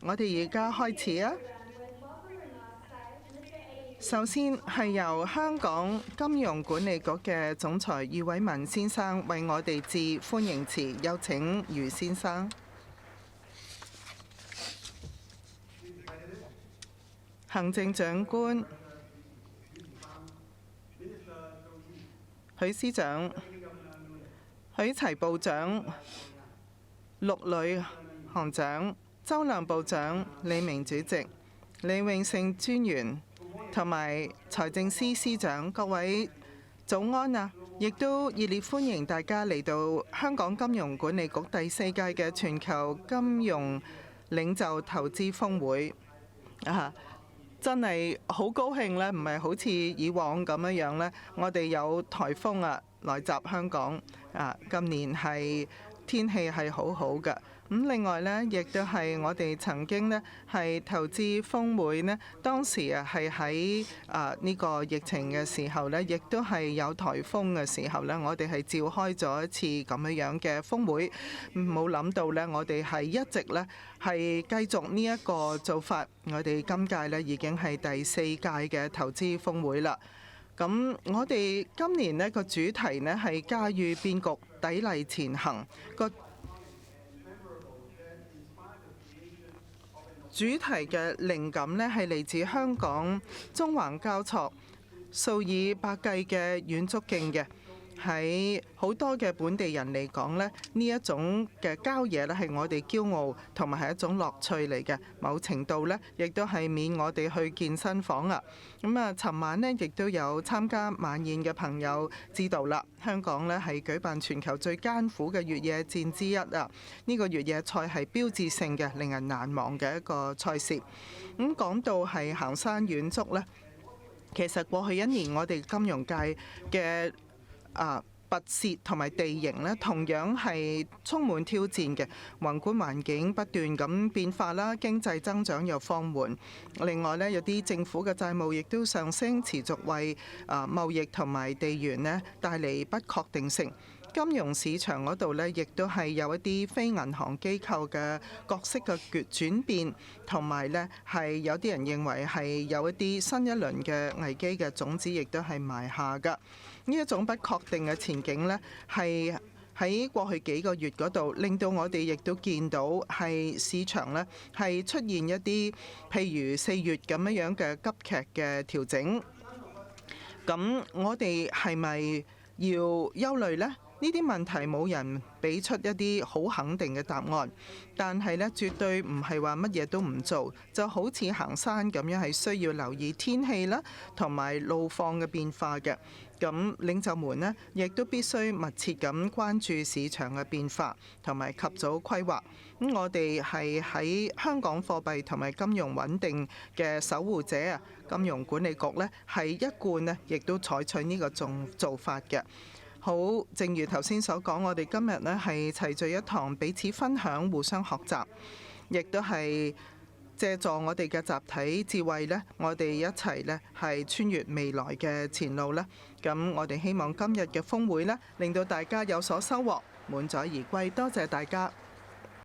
我哋而家開始啊！首先係由香港金融管理局嘅總裁余偉文先生為我哋致歡迎詞，有請余先生。行政長官許司長、許齊部長、陸旅行長、周亮部長、李明主席、李永勝專員同埋財政司司長，各位早安啊！亦都熱烈歡迎大家嚟到香港金融管理局第4屆嘅全球金融領袖投資峰會啊！真係好高興咧，唔係好似以往咁樣咧，我哋有颱風啊來襲香港啊！今年係天氣係好好嘅。咁另外呢，亦都係我哋曾經呢係投資峰會呢，當時啊係喺呢個疫情嘅時候呢，亦都係有颱風嘅時候呢，我哋係召開咗一次咁樣嘅峰會。冇諗到呢，我哋係一直呢係繼續呢一個做法。我哋今屆呢已經係第4屆嘅投資峰會啦。咁我哋今年呢個主題呢係駕馭變局，砥礪前行。個主題嘅靈感呢係嚟自香港縱橫交錯、數以百計嘅遠足徑嘅。喺好多嘅本地人嚟講呢，呢一種嘅郊野呢係我哋驕傲同埋係一種樂趣嚟嘅。某程度呢，亦都係免我哋去健身房啊。咁啊，尋晚呢亦都有參加晚宴嘅朋友知道啦。香港呢係舉辦全球最艱苦嘅越野戰之一啊！呢個越野賽係標誌性嘅、令人難忘嘅一個賽事。咁講到係行山遠足呢，其實過去一年我哋金融界嘅跋涉同埋地形呢，同樣係充滿挑戰嘅。宏觀環境不斷咁變化啦，經濟增長又放緩。另外呢，有啲政府嘅債務亦都上升，持續為貿易同埋地緣呢帶嚟不確定性。金融市場嗰度呢，亦都係有一啲非銀行機構嘅角色嘅轉變，同埋呢係有啲人認為係有一啲新一輪嘅危機嘅種子，亦都係埋下㗎。呢一種不確定嘅前景呢，係喺過去幾個月嗰度，令到我哋亦都見到係市場呢係出現一啲譬如4月咁樣嘅急劇嘅調整。咁我哋係咪要憂慮呢？呢啲問題冇人俾出一啲好肯定嘅答案，但係呢，絕對唔係話乜嘢都唔做，就好似行山咁樣，係需要留意天氣啦，同埋路況嘅變化嘅。咁領袖們呢，亦都必須密切咁關注市場嘅變化，同埋及早規劃。咁我哋係喺香港貨幣同埋金融穩定嘅守護者啊，金融管理局呢，係一貫呢，亦都採取呢個做法嘅。好，正如頭先所講，我哋今日呢係齊聚一堂，彼此分享，互相學習，亦都係借助我哋嘅集體智慧呢，我哋一齊呢係穿越未來嘅前路啦。咁我哋希望今日嘅峰會呢，令到大家有所收穫，滿載而歸。多謝大家。